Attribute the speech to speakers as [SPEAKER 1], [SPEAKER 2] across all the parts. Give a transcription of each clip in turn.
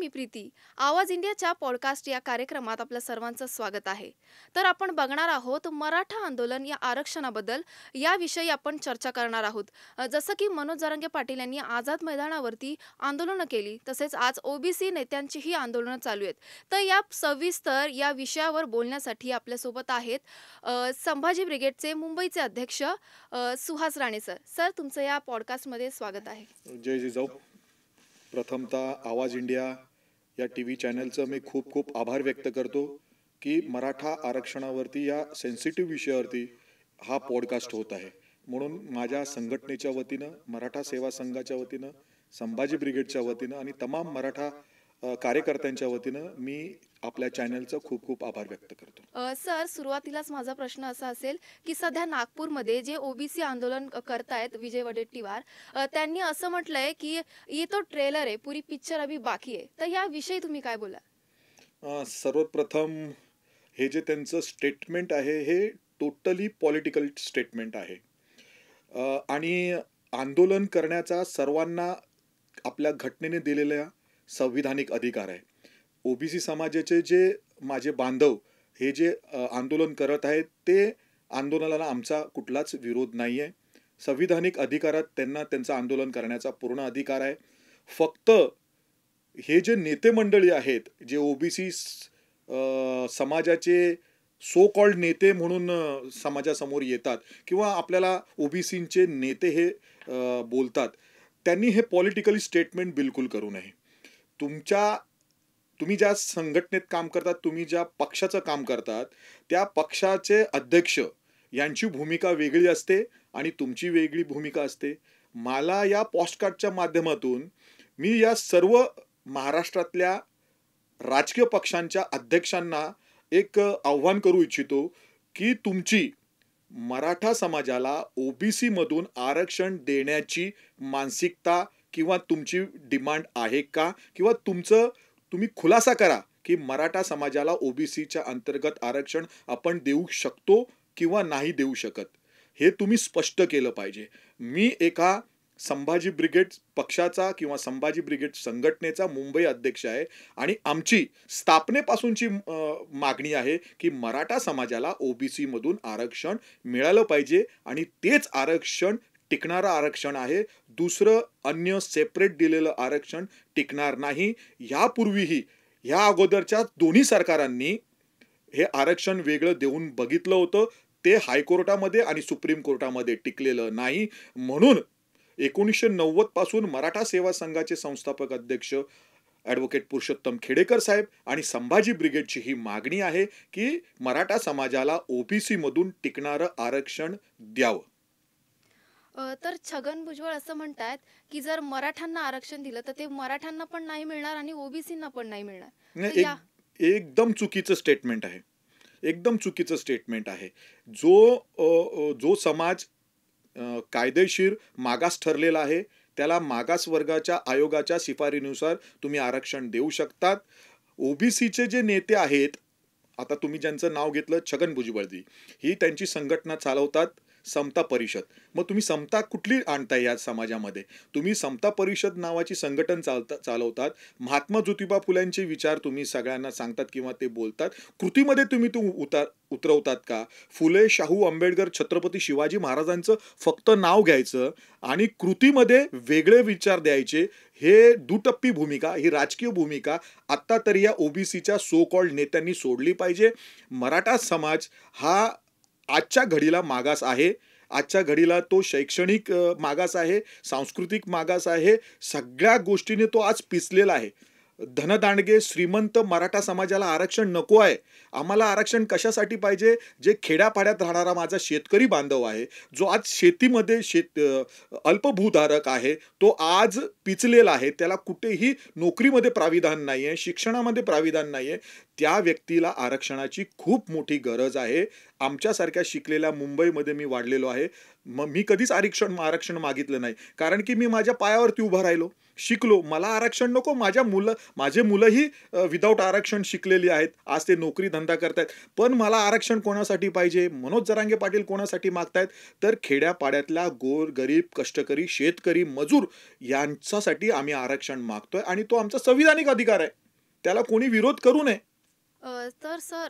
[SPEAKER 1] मी प्रीती. आवाज इंडियाच्या पॉडकास्ट या कार्यक्रमात आपल्या सर्वांचं स्वागत आहे. तर आपण बघणार आहोत मराठा आंदोलन या आरक्षणाबद्दल याविषयी आपण चर्चा करणार आहोत. जसं की मनोज जरांगे पाटील यांनी आझाद मैदानावरती आंदोलनं केली, तसेच आज ओबीसी नेत्यांचीही आंदोलनं चालू आहेत. तर या सविस्तर या विषयावर बोलण्यासाठी आपल्यासोबत आहेत संभाजी ब्रिगेडचे मुंबईचे अध्यक्ष सुहास राणे सर. सर, तुमचं या पॉडकास्टमध्ये स्वागत आहे.
[SPEAKER 2] जय जिजाऊ. प्रथमतः आवाज इंडिया या टी चॅनलचं मी खूप खूप आभार व्यक्त करतो की मराठा आरक्षणावरती या सेन्सिटिव्ह विषयावरती हा पॉडकास्ट होत आहे. म्हणून माझ्या संघटनेच्या वतीनं, मराठा सेवा संघाच्या वतीनं, संभाजी ब्रिगेडच्या वतीनं आणि तमाम मराठा कार्यकर्त्यांच्या वतीनं मी आपल्या चॅनलचं खूप खूप आभार व्यक्त करतो.
[SPEAKER 1] सर, सुरुवातीलाच माझा प्रश्न असा असेल की सध्या नागपूरमध्ये जे ओबीसी आंदोलन करतायत विजय वडेट्टीवार, त्यांनी असं म्हटलंय की ये तो ट्रेलर आहे, पुरी पिक्चर अभी बाकी आहे. तर याविषयी तुम्ही काय बोला?
[SPEAKER 2] सर्वप्रथम हे जे त्यांचं स्टेटमेंट आहे हे टोटली पॉलिटिकल स्टेटमेंट आहे. आणि आंदोलन करण्याचा सर्वांना आपल्या घटनेने दिलेल्या संविधानिक अधिकार आहे. ओबीसी समाजाचे जे माझे बांधव हे जे आंदोलन करत आहेत ते आंदोलनाला आमचा कुठलाच विरोध नाही आहे. संविधानिक अधिकारात त्यांना त्यांचं आंदोलन करण्याचा पूर्ण अधिकार आहे. फक्त हे जे नेते मंडळी आहेत, जे ओबीसी समाजाचे सो कॉल्ड नेते म्हणून समाजासमोर येतात किंवा आपल्याला ओबीसीचे नेते हे बोलतात, त्यांनी हे पॉलिटिकली स्टेटमेंट बिलकुल करू नये. तुम्ही ज्या संघटनेत काम करतात, तुम्ही ज्या पक्षाचं काम करतात, त्या पक्षाचे अध्यक्ष यांची भूमिका वेगळी असते आणि तुमची वेगळी भूमिका असते. मला या पॉडकास्टच्या माध्यमातून मी या सर्व महाराष्ट्रातल्या राजकीय पक्षांच्या अध्यक्षांना एक आव्हान करू इच्छितो की तुमची मराठा समाजाला ओबीसी मधून आरक्षण देण्याची मानसिकता किंवा तुमची डिमांड आहे का, किंवा तुम्ही खुलासा करा की मराठा समाजाला ओबीसीच्या अंतर्गत आरक्षण आपण देऊ शकतो किंवा नाही देऊ शकत, हे तुम्ही स्पष्ट केलं पाहिजे. मी एका संभाजी ब्रिगेड पक्षाचा किंवा संभाजी ब्रिगेड संघटनेचा मुंबई अध्यक्ष आहे आणि आमची स्थापनेपासूनची मागणी आहे की मराठा समाजाला ओबीसी मधून आरक्षण मिळालं पाहिजे आणि तेच आरक्षण टिकणारं आरक्षण आहे. दुसरं अन्य सेपरेट दिलेलं आरक्षण टिकणार नाही. यापूर्वीही ह्या अगोदरच्या दोन्ही सरकारांनी हे आरक्षण वेगळं देऊन बघितलं होतं. ते हायकोर्टामध्ये आणि सुप्रीम कोर्टामध्ये टिकलेलं नाही. म्हणून 1990 पासून मराठा सेवा संघाचे संस्थापक अध्यक्ष ॲडव्होकेट पुरुषोत्तम खेडेकर साहेब आणि संभाजी ब्रिगेडची ही मागणी आहे की मराठा समाजाला ओबीसी मधून टिकणारं आरक्षण द्यावं.
[SPEAKER 1] तर छगन भुजबळ असं म्हणतात की जर मराठ्यांना आरक्षण दिलं तर ते मराठ्यांना पण नाही मिळणार आणि ओबीसींना पण नाही मिळणार.
[SPEAKER 2] एकदम चुकीचं स्टेटमेंट आहे. एकदम चुकीचं स्टेटमेंट आहे. जो समाज कायदेशीर मागास ठरलेला आहे त्याला मागास वर्गाच्या आयोगाच्या शिफारीनुसार तुम्ही आरक्षण देऊ शकतात. ओबीसीचे जे नेते आहेत, आता तुम्ही ज्यांचं नाव घेतलं छगन भुजबळजी, ही त्यांची संघटना चालवतात समता परिषद. मग तुम्ही समता कुठली आणताय या समाजामध्ये? तुम्ही समता परिषद नावाची संघटन चालवतात. महात्मा ज्योतिबा फुल्यांचे विचार तुम्ही सगळ्यांना सांगतात किंवा ते बोलतात. कृतीमध्ये तुम्ही उतरवतात का? फुले, शाहू, आंबेडकर, छत्रपती शिवाजी महाराजांचं फक्त नाव घ्यायचं आणि कृतीमध्ये वेगळे विचार द्यायचे, हे दुटप्पी भूमिका, ही राजकीय भूमिका आत्ता तरी या ओबीसीच्या सो कॉल्ड नेत्यांनी सोडली पाहिजे. मराठा समाज हा आजच्या घडीला मागास आहे. आजच्या घडीला तो शैक्षणिक मागास आहे, सांस्कृतिक मागास आहे. सगळ्या गोष्टीने तो आज पिचलेला आहे. धनदांडगे श्रीमंत मराठा समाजाला आरक्षण नको आहे. आम्हाला आरक्षण कशासाठी पाहिजे? जे खेड्यापाड्यात राहणारा माझा शेतकरी बांधव आहे, जो आज शेतीमध्ये अल्पभूधारक आहे, तो आज पिचलेला आहे. त्याला कुठेही नोकरीमध्ये प्राविधान नाही आहे, शिक्षणामध्ये प्राविधान नाही आहे. त्या व्यक्तीला आरक्षणाची खूप मोठी गरज आहे. आमच्यासारख्या शिकलेल्या मुंबईमध्ये मी वाढलेलो आहे. मग मी कधीच आरक्षण मागितलं नाही, कारण की मी माझ्या पायावरती उभा राहिलो. शिकलो, मला आरक्षण नको, माझे मुलंही विदाऊट आरक्षण शिकलेली आहेत, आज ते नोकरी धंदा करतायत, पण मला आरक्षण कोणासाठी पाहिजे? मनोज जरांगे पाटील कोणासाठी मागतायत? तर खेड्यापाड्यातल्या गोर गरीब कष्टकरी शेतकरी मजूर यांच्यासाठी आम्ही आरक्षण मागतोय आणि तो आमचा संविधानिक अधिकार आहे, त्याला कोणी विरोध करू नये.
[SPEAKER 1] तर सर,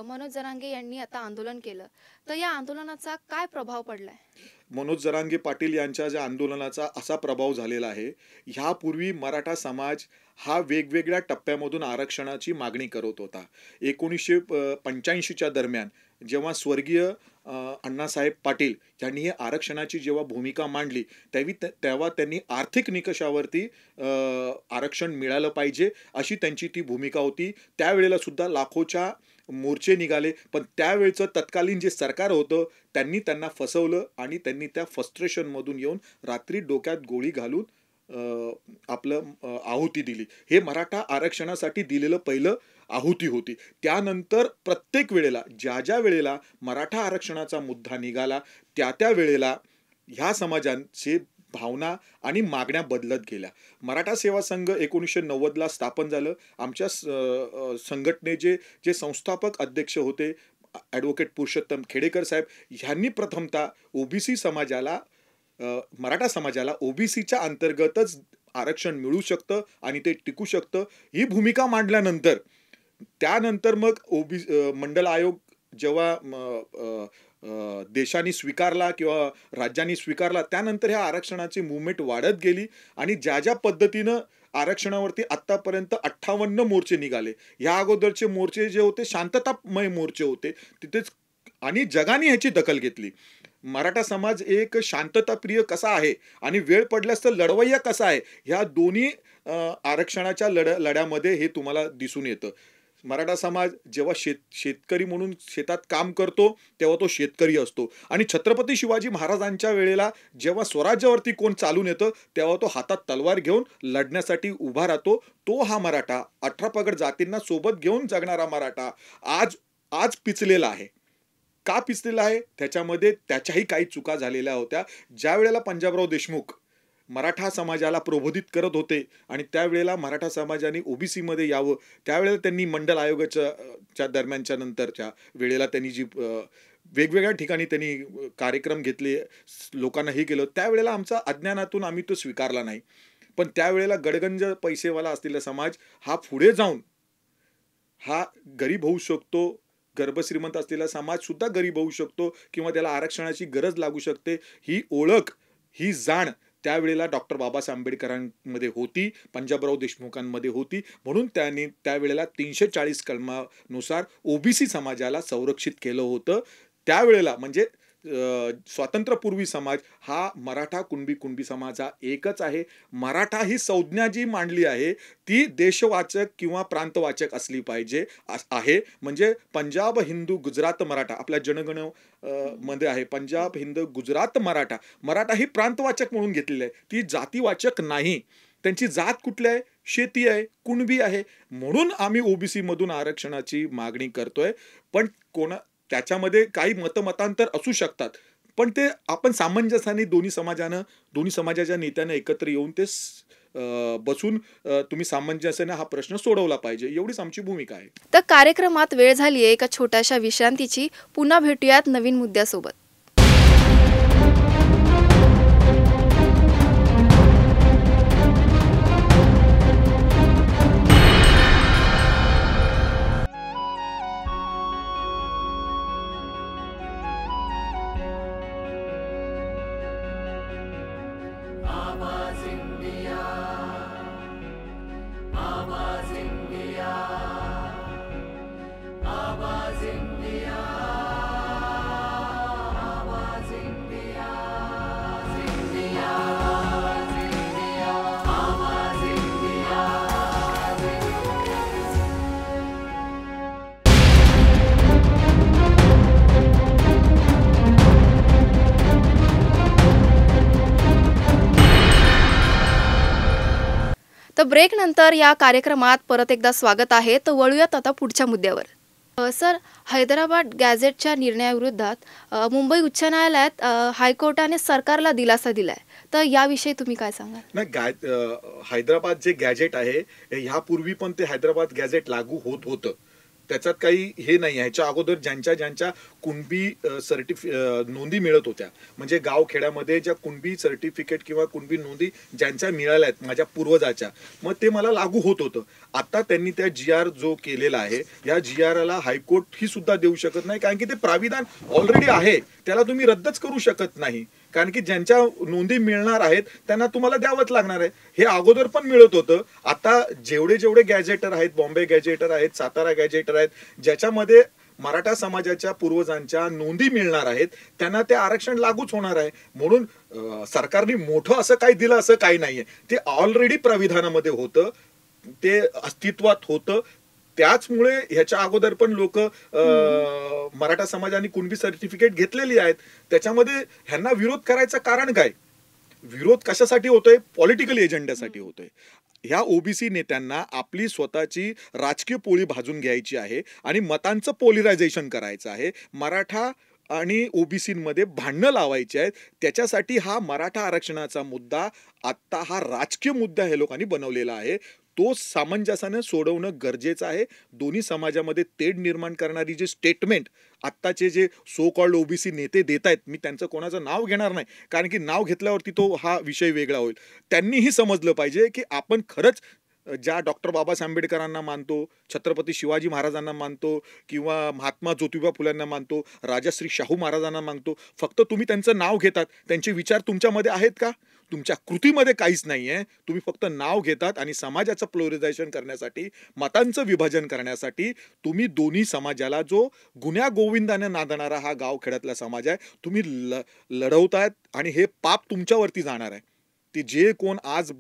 [SPEAKER 1] मनोज जरांगे यांनी आता आंदोलन केलं, तर या आंदोलनाचा काय प्रभाव पडलाय?
[SPEAKER 2] मनोज जरांगे पाटील यांच्या ज्या आंदोलनाचा असा प्रभाव झालेला आहे, ह्यापूर्वी मराठा समाज हा वेगवेगळ्या टप्प्यामधून आरक्षणाची मागणी करत होता. 1985च्या दरम्यान जेव्हा स्वर्गीय अण्णासाहेब पाटील यांनी हे आरक्षणाची जेव्हा भूमिका मांडली, तेव्हा त्यांनी आर्थिक निकषावरती आरक्षण मिळालं पाहिजे अशी त्यांची ती भूमिका होती. त्यावेळेला सुद्धा लाखोच्या मोर्चे निघाले, पण त्यावेळचं तत्कालीन जे सरकार होतं त्यांनी त्यांना फसवलं आणि त्यांनी त्या फ्रस्ट्रेशनमधून येऊन रात्री डोक्यात गोळी घालून आहुती दिली. हे मराठा आरक्षणासाठी दिलेलं पहिलं आहुती होती. त्यानंतर प्रत्येक वेळेला ज्या वेळेला मराठा आरक्षणाचा मुद्दा निघाला त्या वेळेला ह्या समाजांचे भावना आणि मागण्या बदलत गेल्या. मराठा सेवा संघ 1990ला स्थापन झालं. आमच्या संघटनेचे जे संस्थापक अध्यक्ष होते ॲडव्होकेट पुरुषोत्तम खेडेकर साहेब ह्यांनी प्रथमतः ओबीसी समाजाला मराठा समाजाला ओबीसीच्या अंतर्गतच आरक्षण मिळू शकतं आणि ते टिकू शकतं ही भूमिका मांडल्यानंतर त्यानंतर मग मंडल आयोग जेव्हा देशाने स्वीकारला किंवा राज्यांनी स्वीकारला, त्यानंतर ह्या आरक्षणाची मुवमेंट वाढत गेली आणि ज्या पद्धतीनं आरक्षणावरती आतापर्यंत 58 मोर्चे निघाले. या अगोदरचे मोर्चे जे होते शांततामय मोर्चे होते तिथेच, आणि जगाने ह्याची दखल घेतली. मराठा समाज एक शांतताप्रिय कसा आहे आणि वेळ पडल्यास तर लढवय्या कसा आहे, ह्या दोन्ही आरक्षणाच्या लढ्यामध्ये हे तुम्हाला दिसून येतं. मराठा समाज जेव्हा शेतकरी म्हणून शेतात काम करतो तेव्हा तो शेतकरी असतो, आणि छत्रपती शिवाजी महाराजांच्या वेळेला जेव्हा स्वराज्यावरती कोण चालून येतं तेव्हा तो हातात तलवार घेऊन लढण्यासाठी उभा राहतो. तो हा मराठा 18 पगड जातींना सोबत घेऊन जगणारा मराठा आज पिचलेला आहे. का पिचलेला आहे? त्याच्यामध्ये त्याच्याही काही चुका झालेल्या होत्या. ज्या वेळेला पंजाबराव देशमुख मराठा समाजाला प्रबोधित करत होते आणि त्यावेळेला मराठा समाजाने ओबीसी मध्ये यावं, त्यावेळेला त्यांनी मंडल आयोगाच्या दरम्यानच्या नंतरच्या वेळेला त्यांनी जी वेगवेगळ्या ठिकाणी त्यांनी कार्यक्रम घेतले, लोकांना हे केलं, त्यावेळेला आमचा अज्ञानातून आम्ही तो स्वीकारला नाही. पण त्यावेळेला गडगंज पैसेवाला असलेला समाज हा पुढे जाऊन हा गरीब होऊ शकतो, गर्भश्रीमंत असलेला समाज सुद्धा गरीब होऊ शकतो किंवा त्याला आरक्षणाची गरज लागू शकते, ही ओळख ही जाण त्यावेळेला डॉक्टर बाबासाहेब आंबेडकरांमध्ये होती, पंजाबराव देशमुखांमध्ये होती. म्हणून त्यांनी त्यावेळेला 340 कलमानुसार ओबीसी समाजाला संरक्षित केलं होतं. त्यावेळेला म्हणजे स्वातंत्र्यपूर्वी समाज हा मराठा कुणबी समाज हा एकच आहे. मराठा ही संज्ञा जी मांडली आहे ती देशवाचक किंवा प्रांतवाचक असली पाहिजे आहे. म्हणजे पंजाब हिंदू गुजरात मराठा आपल्या जनगण मध्ये आहे, पंजाब हिंद गुजरात मराठा. मराठा ही प्रांतवाचक म्हणून घेतलेली आहे, ती जातीवाचक नाही. त्यांची जात कुठली आहे? शेती आहे, कुणबी आहे. म्हणून आम्ही ओबीसी मधून आरक्षणाची मागणी करतोय. पण त्याच्यामध्ये काही मतमतांतर असू शकतात, पण ते आपण सामंजस्याने दोन्ही समाजाच्या नेत्यांना एकत्र येऊन ते बसून तुम्ही सामंजस्याने हा प्रश्न सोडवला पाहिजे, एवढीच आमची भूमिका आहे.
[SPEAKER 1] तर कार्यक्रमात वेळ झाली आहे एका छोट्याशा विश्रांतीची. पुन्हा भेटूयात नवीन मुद्द्यासोबत. तर ब्रेक नंतर या कार्यक्रमात परत एकदा स्वागत आहे. तर वळूयात आता पुढच्या मुद्द्यावर. सर, हैदराबाद गॅझेटच्या निर्णयाविरोधात मुंबई उच्च न्यायालयात हायकोर्टाने सरकारला दिलासा दिलाय. तर याविषयी तुम्ही काय सांगाल?
[SPEAKER 2] नाही हैदराबाद जे गॅजेट आहे ह्यापूर्वी पण ते हैदराबाद गॅजेट लागू होत होतं. त्याच्यात काही हे नाही. ह्याच्या अगोदर ज्यांच्या ज्यांच्या कुणबी नोंदी मिळत होत्या, म्हणजे गावखेड्यामध्ये ज्या कुणबी सर्टिफिकेट किंवा कुणबी नोंदी ज्यांच्या मिळाल्या आहेत माझ्या पूर्वजाच्या, मग ते मला लागू होत होतं. आता त्यांनी त्या GR जो केलेला आहे, या GRला हायकोर्ट ही सुद्धा देऊ शकत नाही, कारण की ते प्राविधान ऑलरेडी आहे, त्याला तुम्ही रद्दच करू शकत नाही. कारण की ज्यांच्या नोंदी मिळणार आहेत त्यांना तुम्हाला द्यावंच लागणार आहे. हे अगोदर पण मिळत होतं. आता जेवढे जेवढे गॅजेटर आहेत, बॉम्बे गॅजेटर आहेत, सातारा गॅजेटर आहेत, ज्याच्यामध्ये मराठा समाजाच्या पूर्वजांच्या नोंदी मिळणार आहेत, त्यांना ते आरक्षण लागूच होणार आहे. म्हणून सरकारने मोठं असं काही दिलं असं काही नाहीये. ते ऑलरेडी प्राविधानामध्ये होतं, ते अस्तित्वात होतं. त्याचमुळे ह्याच्या अगोदर पण लोक मराठा समाजाने कुणबी सर्टिफिकेट घेतलेली आहेत. त्याच्यामध्ये ह्यांना विरोध करायचं कारण काय? विरोध कशासाठी होतोय? पॉलिटिकल एजेंड्यासाठी होतोय. ह्या ओबीसी नेत्यांना आपली स्वतःची राजकीय पोळी भाजून घ्यायची आहे आणि मतांचं पोलरायझेशन करायचं आहे. मराठा आणि ओबीसीमध्ये भांडणं लावायची आहेत. त्याच्यासाठी हा मराठा आरक्षणाचा मुद्दा आत्ता हा राजकीय मुद्दा हे लोकांनी बनवलेला आहे. तो सामंजस्याने सोडवणं गरजेचं आहे. दोन्ही समाजामध्ये तेढ निर्माण करणारी जी स्टेटमेंट आत्ताचे जे सो कॉल्ड ओबीसी नेते देत आहेत, मी त्यांचं कोणाचं नाव घेणार नाही, कारण की नाव घेतल्यावरती तो हा विषय वेगळा होईल. त्यांनीही समजलं पाहिजे की आपण खरंच ज्या डॉक्टर बाबासाहेब आंबेडकरांना मानतो, छत्रपती शिवाजी महाराजांना मानतो, किंवा महात्मा ज्योतिबा फुल्यांना मानतो, राजश्री शाहू महाराजांना मानतो, फक्त तुम्ही त्यांचं नाव घेतात, त्यांचे विचार तुमच्यामध्ये आहेत का? तुमच्या कृतीमध्ये काहीच नाही आहे. तुम्ही फक्त नाव घेतात आणि समाजाचं पोलरायझेशन करण्यासाठी, मतांचं विभाजन करण्यासाठी तुम्ही दोन्ही समाजाला, जो गुन्ह्या गोविंदाने नांदणारा हा गावखेड्यातला समाज आहे, तुम्ही लढवतायत आणि हे पाप तुमच्यावरती जाणार आहे. ते जे कोण आज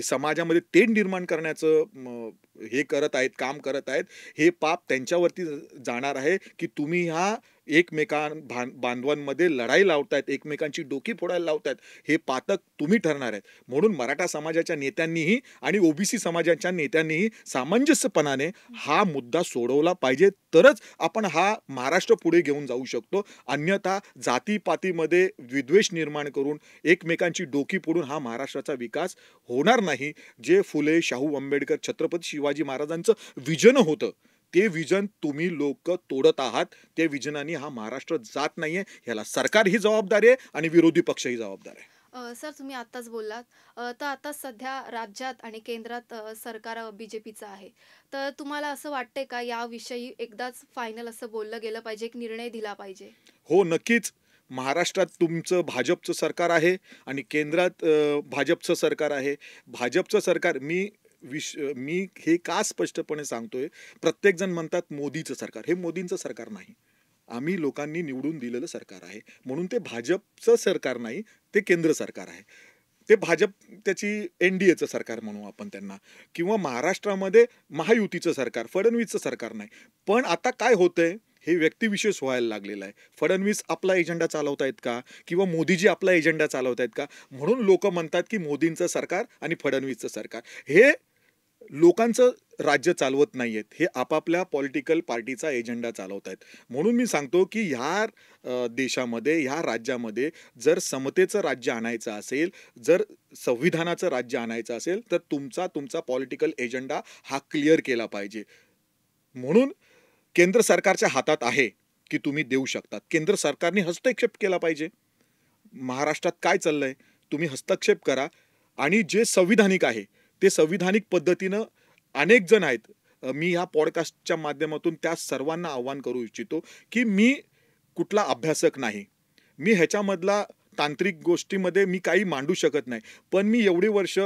[SPEAKER 2] समाजामध्ये तेढ निर्माण करण्याचं हे करत आहेत, काम करत आहेत, हे पाप त्यांच्यावरती जाणार आहे की तुम्ही ह्या बांधवांमध्ये लढाई लावतायत, एकमेकांची डोकी फोडायला लावतायत. हे पातक तुम्ही ठरणार आहेत. म्हणून मराठा समाजाच्या नेत्यांनीही आणि ओबीसी समाजाच्या नेत्यांनीही सामंजस्यपणाने हा मुद्दा सोडवला पाहिजे, तरच आपण हा महाराष्ट्र पुढे घेऊन जाऊ शकतो. अन्यथा जातीपातीमध्ये विद्वेष निर्माण करून एकमेकांची डोकी फोडून हा महाराष्ट्राचा विकास होणार नाही. जे फुले, शाहू आंबेडकर, छत्रपती शिवाजी महाराजांचं विजन होतं, ते विजन तुम्ही लोक तोडत आहात. त्या विजनाने हा महाराष्ट्र जात नाहीये. ह्याला सरकार ही जबाबदार आहे आणि विरोधी पक्षही जबाबदार आहे.
[SPEAKER 1] सर, तुम्ही आत्ताच बोललात, तर आता सध्या राज्यात आणि केंद्रात सरकार बीजेपीचं आहे. तर तुम्हाला असं वाटतंय का याविषयी एकदाच फायनल असं बोललं गेलं पाहिजे, एक निर्णय दिला पाहिजे?
[SPEAKER 2] हो, नक्कीच. महाराष्ट्रात तुमचं भाजपचं सरकार आहे आणि केंद्रात भाजपचं सरकार आहे. भाजपचं सरकार मी हे का स्पष्टपणे सांगतोय? प्रत्येक जण म्हणतात मोदीचं सरकार. हे मोदींचं सरकार नाही. आम्ही लोकांनी निवडून दिलेलं सरकार आहे. म्हणून ते भाजपचं सरकार नाही, ते केंद्र सरकार आहे. ते भाजप त्याची NDAचं सरकार म्हणू आपण त्यांना, किंवा महाराष्ट्रामध्ये महायुतीचं सरकार, फडणवीसचं सरकार नाही. पण आता काय होतंय, हे व्यक्तिविशेष व्हायला लागलेलं आहे. फडणवीस आपला एजेंडा चालवतायत का, किंवा मोदीजी आपला एजेंडा चालवतायत का? म्हणून लोक म्हणतात की मोदींचं सरकार आणि फडणवीसचं सरकार हे लोकांचं राज्य चालवत नाहीयेत, हे आपापल्या पॉलिटिकल पार्टीचा एजेंडा चालवत आहेत. म्हणून मी सांगतो की ह्या देशामध्ये, ह्या राज्यामध्ये जर समतेचं राज्य आणायचं असेल, जर संविधानाचं राज्य आणायचं असेल, तर तुमचा पॉलिटिकल एजेंडा हा क्लिअर केला पाहिजे. म्हणून केंद्र सरकारच्या हातात आहे की तुम्ही देऊ शकतात. केंद्र सरकारने हस्तक्षेप केला पाहिजे. महाराष्ट्रात काय चाललंय, तुम्ही हस्तक्षेप करा. आणि जे संविधानिक आहे ते संविधानिक पद्धतीनं अनेक जण आहेत. मी ह्या पॉडकास्टच्या माध्यमातून त्या सर्वांना आव्हान करू इच्छितो की मी कुठला अभ्यासक नाही, मी ह्याच्यामधला तांत्रिक गोष्टीमध्ये मी काही मांडू शकत नाही, पण मी एवढी वर्ष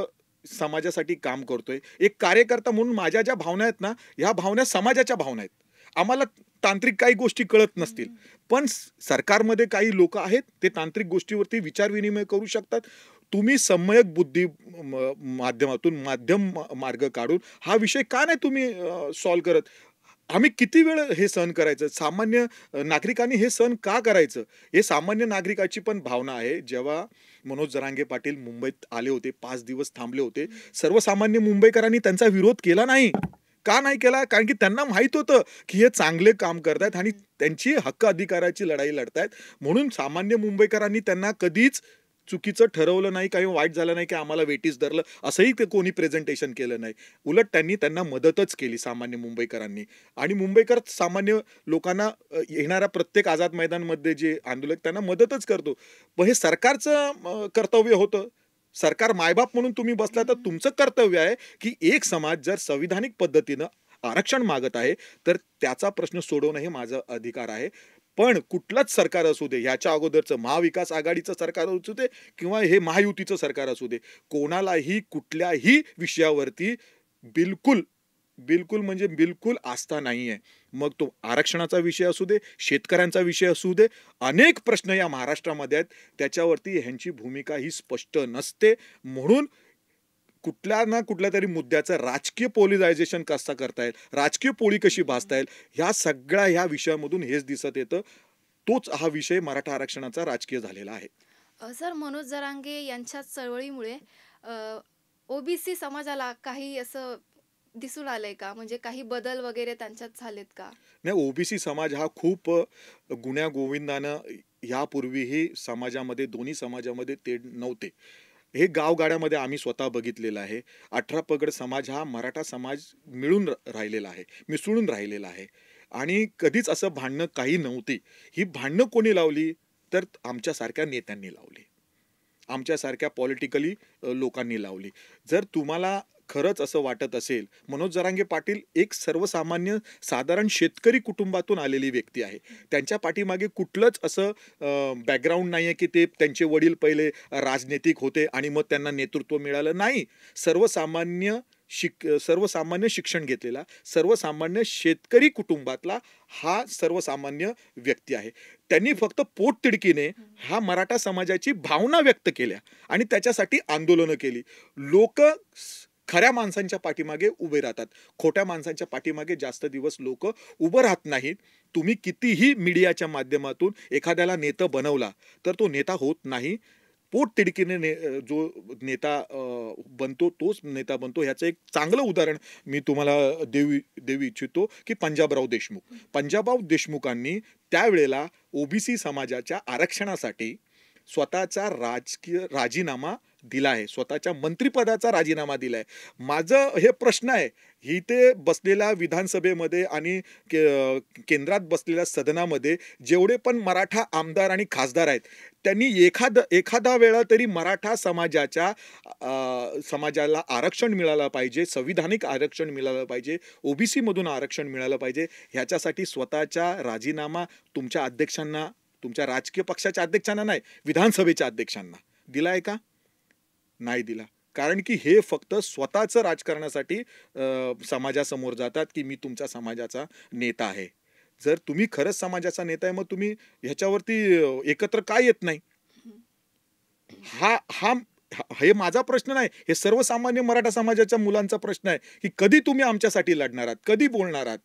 [SPEAKER 2] समाजासाठी काम करतोय. एक कार्यकर्ता म्हणून माझ्या ज्या भावना आहेत ना, ह्या भावना समाजाच्या भावना आहेत. आम्हाला तांत्रिक काही गोष्टी कळत नसतील, पण सरकारमध्ये काही लोक आहेत, ते तांत्रिक गोष्टीवरती विचारविनिमय करू शकतात. तुम्ही सम्यक बुद्धी माध्यमातून माध्यम मार्ग काढून हा विषय का नाही तुम्ही सॉल्व्ह करत? आम्ही किती वेळ हे सहन करायचं? सामान्य नागरिकांनी हे सहन का करायचं? हे सामान्य नागरिकाची पण भावना आहे. जेव्हा मनोज जरांगे पाटील मुंबईत आले होते, 5 दिवस थांबले होते, सर्वसामान्य मुंबईकरांनी त्यांचा विरोध केला नाही. का नाही केला? कारण की त्यांना माहित होतं की हे चांगले काम करतायत आणि
[SPEAKER 1] हं.
[SPEAKER 2] त्यांची हक्क अधिकाराची लढाई लढतायत. म्हणून सामान्य मुंबईकरांनी त्यांना कधीच चुकीचं ठरवलं नाही, काही वाईट झालं नाही की आम्हाला वेठीस धरलं, असंही ते कोणी प्रेझेंटेशन केलं नाही. उलट त्यांनी त्यांना मदतच केली सामान्य मुंबईकरांनी. आणि मुंबईकर सामान्य लोकांना येणाऱ्या प्रत्येक आझाद मैदानमध्ये जे आंदोलक त्यांना मदतच करतो. पण हे सरकारचं कर्तव्य होतं. सरकार मायबाप म्हणून तुम्ही बसला तर
[SPEAKER 1] हं.
[SPEAKER 2] तुमचं कर्तव्य आहे की एक समाज जर संविधानिक पद्धतीनं आरक्षण मागत आहे तर त्याचा प्रश्न सोडवणं हे माझा अधिकार आहे. पण कुठलंच सरकार असू दे, ह्याच्या अगोदरचं महाविकास आघाडीचं सरकार असू दे किंवा हे महायुतीचं सरकार असू दे, कोणालाही कुठल्याही विषयावरती बिलकुल बिलकुल म्हणजे बिलकुल आस्था नाहीये. मग तो आरक्षणाचा विषय असू दे, शेतकऱ्यांचा विषय असू दे, अनेक प्रश्न या महाराष्ट्रामध्ये आहेत. त्याच्यावरती ह्यांची भूमिका ही स्पष्ट नसते. म्हणून कुठल्या ना कुठल्या तरी मुद्द्याचं राजकीय पोलरायझेशन कसं करता येईल, राजकीय पोळी कशी भाजता येईल, ह्या विषयामधून हेच दिसत येतं. तोच हा विषय मराठा आरक्षणाचा राजकीय झालेला आहे.
[SPEAKER 1] सर मनोज जरांगे यांच्या चळवळीमुळे ओबीसी समाजाला काही असं दिसून आलंय का? म्हणजे काही बदल वगैरे त्यांच्यात झालेत का?
[SPEAKER 2] नाही, ओबीसी समाज हा खूप गुण्यागोविंदानं यापूर्वीही समाजामध्ये, दोन्ही समाजामध्ये ते नव्हते. हे गावगाड्यामध्ये आम्ही स्वतः बघितलेलं आहे. 18 पगड समाज हा मराठा समाज मिळून राहिलेला आहे, मिसळून राहिलेला आहे आणि कधीच असं भांडणं काही नव्हती. ही भांडणं कोणी लावली? तर आमच्यासारख्या नेत्यांनी लावली. आमच्यासारख्या पॉलिटिकली लोकांनी लावली. जर तुम्हाला खरंच असं वाटत असेल, मनोज जरांगे पाटील एक सर्वसामान्य साधारण शेतकरी कुटुंबातून आलेली व्यक्ती आहे. त्यांच्या पाठीमागे कुठलंच असं बॅकग्राऊंड नाहीये की ते त्यांचे वडील पहिले राजनैतिक होते आणि मग त्यांना नेतृत्व मिळालं. नाही. सर्वसामान्य शिक्षण घेतलेला, सर्वसामान्य शेतकरी कुटुंबातला हा सर्वसामान्य व्यक्ती आहे. त्यांनी फक्त पोटतिडकीने हा मराठा समाजाची भावना व्यक्त केल्या आणि त्याच्यासाठी आंदोलनं केली. लोकं खऱ्या माणसांच्या पाठीमागे उभे राहतात. खोट्या माणसांच्या पाठीमागे जास्त दिवस लोकं उभं राहत नाहीत. तुम्ही कितीही मीडियाच्या माध्यमातून एखाद्याला नेता बनवला, तर तो नेता होत नाही. पोटतिडकीने जो नेता बनतो तोच नेता बनतो. ह्याचं एक चांगलं उदाहरण मी तुम्हाला देऊ इच्छितो की पंजाबराव देशमुख. पंजाबराव देशमुखांनी त्यावेळेला ओबीसी समाजाच्या आरक्षणासाठी स्वतःचा राजकीय राजीनामा दिला आहे. स्वतःच्या मंत्रिपदाचा राजीनामा दिलाय. माझं हे प्रश्न आहे, इथे बसलेल्या विधानसभेमध्ये आणि केंद्रात बसलेल्या सदनामध्ये जेवढे पण मराठा आमदार आणि खासदार आहेत, त्यांनी एखादा वेळा तरी मराठा समाजाला आरक्षण मिळालं पाहिजे, संविधानिक आरक्षण मिळालं पाहिजे, ओबीसी मधून आरक्षण मिळालं पाहिजे, ह्याच्यासाठी स्वतःचा राजीनामा तुमच्या अध्यक्षांना, तुमच्या राजकीय पक्षाच्या अध्यक्षांना नाही, विधानसभेच्या अध्यक्षांना दिलाय का? नाही दिला. कारण की हे फक्त स्वतःचं राजकारणासाठी समाजासमोर जातात की मी तुमच्या समाजाचा नेता आहे. जर तुम्ही खरंच समाजाचा नेता आहे, मग तुम्ही ह्याच्यावरती एकत्र का येत नाही? हा हा हे माझा प्रश्न नाही. हे सर्वसामान्य मराठा समाजाच्या मुलांचा प्रश्न आहे की कधी तुम्ही आमच्यासाठी लढणार आहात? कधी बोलणार आहात?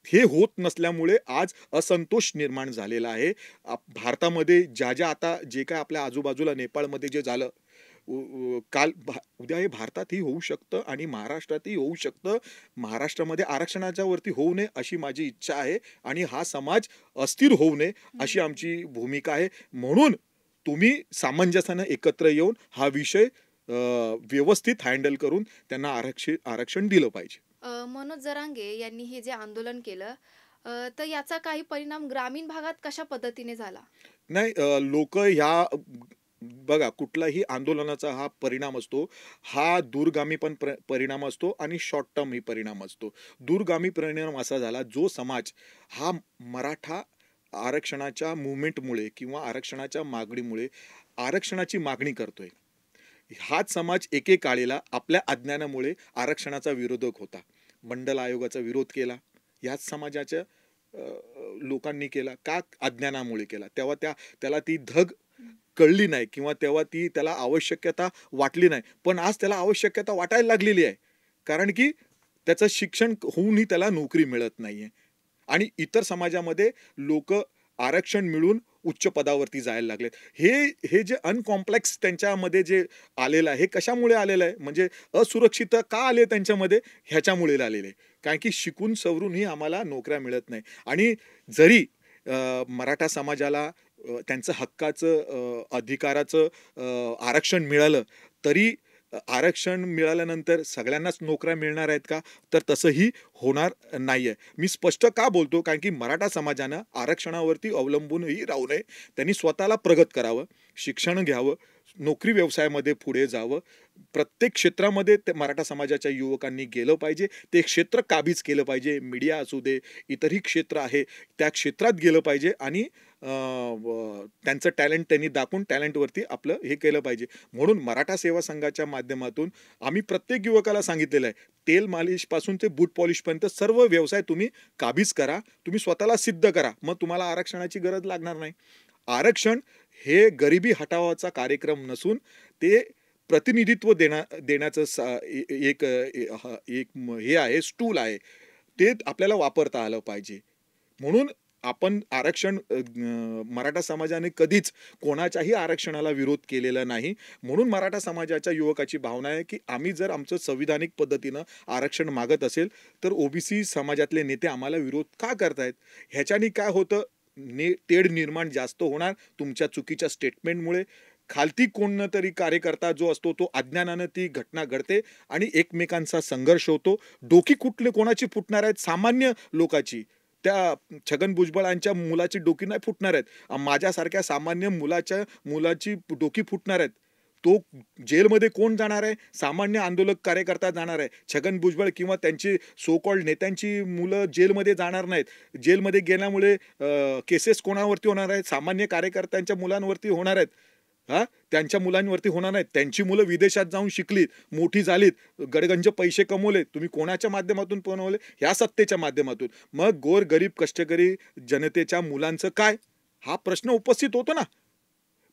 [SPEAKER 2] हे होत नसल्यामुळे आज असंतोष निर्माण झालेला आहे. भारतामध्ये ज्या आता जे काय आपल्या आजूबाजूला नेपाळमध्ये जे झालं, उद्या हे भारतातही होऊ शकतं आणि महाराष्ट्रातही होऊ शकतं. महाराष्ट्रामध्ये आरक्षणाच्या वरती होऊ नये अशी माझी इच्छा आहे आणि हा समाज अस्थिर होऊ नये अशी आमची भूमिका आहे. म्हणून तुम्ही सामंजस्यानं एकत्र येऊन हा विषय व्यवस्थित हँडल करून त्यांना आरक्षण दिलं पाहिजे.
[SPEAKER 1] मनोज जरांगे यांनी हे जे आंदोलन केलं, तर याचा काही परिणाम ग्रामीण भागात कशा पद्धतीने झाला?
[SPEAKER 2] नाही, लोक ह्या बघा, कुठलाही आंदोलनाचा हा परिणाम असतो, हा दूरगामी पण परिणाम असतो आणि शॉर्ट टर्म ही परिणाम असतो. दूरगामी परिणाम असा झाला, जो समाज हा मराठा आरक्षणाच्या मुवमेंटमुळे किंवा आरक्षणाच्या मागणीमुळे आरक्षणाची मागणी करतोय, हाच समाज एकेकाळेला आपल्या अज्ञानामुळे आरक्षणाचा विरोधक होता. मंडल आयोगाचा विरोध केला याच समाजाच्या लोकांनी केला. का? अज्ञानामुळे केला. तेव्हा त्याला ती धग कळली नाही किंवा तेव्हा त्याला आवश्यकता वाटली नाही. पण आज त्याला आवश्यकता वाटायला लागलेली आहे. कारण की त्याचं शिक्षण होऊनही त्याला नोकरी मिळत नाहीये आणि इतर समाजामध्ये लोक आरक्षण मिळून उच्च पदावरती जायला लागलेत. हे हे जे अनकॉम्प्लेक्स त्यांच्यामध्ये जे आलेलं आहे, हे कशामुळे आलेलं आहे? म्हणजे असुरक्षितता का आली त्यांच्यामध्ये? ह्याच्यामुळे आलेलं आहे. कारण की शिकून सवरूनही आम्हाला नोकऱ्या मिळत नाही. आणि जरी मराठा समाजाला त्यांचं हक्काचं अधिकाराचं आरक्षण मिळालं, तरी आरक्षण मिळाल्यानंतर सगळ्यांनाच नोकऱ्या मिळणार आहेत का? तर तसंही होणार नाहीये. मी स्पष्ट का बोलतो? कारण की मराठा समाजानं आरक्षणावरती अवलंबूनही राहू नये. त्यांनी स्वतःला प्रगत करावं, शिक्षण घ्यावं, नोकरी व्यवसायामध्ये पुढे जावं. प्रत्येक क्षेत्रामध्ये ते मराठा समाजाच्या युवकांनी गेलं पाहिजे. ते क्षेत्र काबीज केलं पाहिजे. मीडिया असू दे, इतरही क्षेत्र आहे, त्या क्षेत्रात गेलं पाहिजे आणि त्यांचं टॅलेंट त्यांनी दाखवून टॅलेंटवरती आपलं हे केलं पाहिजे. म्हणून मराठा सेवा संघाच्या माध्यमातून आम्ही प्रत्येक युवकाला सांगितलेलं आहे, तेल मालिशपासून ते बूट पॉलिशपर्यंत सर्व व्यवसाय तुम्ही काबीज करा, तुम्ही स्वतःला सिद्ध करा. मग तुम्हाला आरक्षणाची गरज लागणार नाही. आरक्षण हे गरिबी हटावाचा कार्यक्रम नसून ते प्रतिनिधित्व देण्याचं एक हे आहे, स्टूल आहे. ते आपल्याला वापरता आलं पाहिजे. म्हणून आपण आरक्षण मराठा समाजाने कधीच कोणाच्याही आरक्षणाला विरोध केलेला नाही. म्हणून मराठा समाजाच्या युवकाची भावना आहे की आम्ही जर आमचं संविधानिक पद्धतीनं आरक्षण मागत असेल तर ओबीसी समाजातले नेते आम्हाला विरोध का करतायत? ह्याच्याने काय होतं? तेढ निर्माण जास्त होणार तुमच्या चुकीच्या स्टेटमेंटमुळे. खालती कोणतरी कार्यकर्ता जो असतो तो अज्ञानानं ती घटना घडते आणि एकमेकांचा संघर्ष होतो. डोकी कुठले कोणाची फुटणार आहेत? सामान्य लोकाची. त्या छगन भुजबळांच्या मुलाची डोकी नाही फुटणार आहेत. माझ्यासारख्या सामान्य मुलाची डोकी फुटणार आहेत. तो जेलमध्ये कोण जाणार आहे? सामान्य आंदोलक कार्यकर्ता जाणार आहे. छगन भुजबळ किंवा त्यांची सो कॉल्ड नेत्यांची मुलं जेलमध्ये जाणार नाहीत. जेलमध्ये गेल्यामुळे केसेस कोणावरती होणार आहेत? सामान्य कार्यकर्त्यांच्या मुलांवरती होणार आहेत. त्यांच्या मुलांवरती होणार नाहीत. त्यांची मुलं विदेशात जाऊन शिकलीत, मोठी झालीत, गडगंज पैसे कमवले. तुम्ही कोणाच्या माध्यमातून बनवले? ह्या सत्तेच्या माध्यमातून. मग गोर गरीब कष्टकरी जनतेच्या मुलांचं काय? हा प्रश्न उपस्थित होतो ना.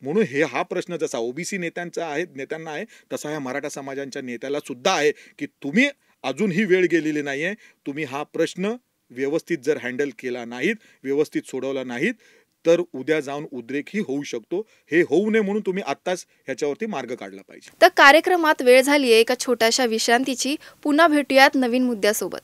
[SPEAKER 2] म्हणून हा प्रश्न जसा ओबीसी नेत्यांना आहे तसा ह्या मराठा समाजाच्या नेत्याला सुद्धा आहे की तुम्ही अजून ही वेळ गेलेली नाहीये. तुम्ही हा प्रश्न व्यवस्थित जर हँडल केला नाहीत, व्यवस्थित सोडवला नाहीत, तर उद्या जाऊन उद्रेकही होऊ शकतो. हे होऊ नये म्हणून तुम्ही आत्ताच ह्याच्यावरती मार्ग काढला पाहिजे.
[SPEAKER 1] तर कार्यक्रमात वेळ झाली आहे एका छोट्याशा विश्रांतीची. पुन्हा भेटूयात नवीन मुद्द्यासोबत.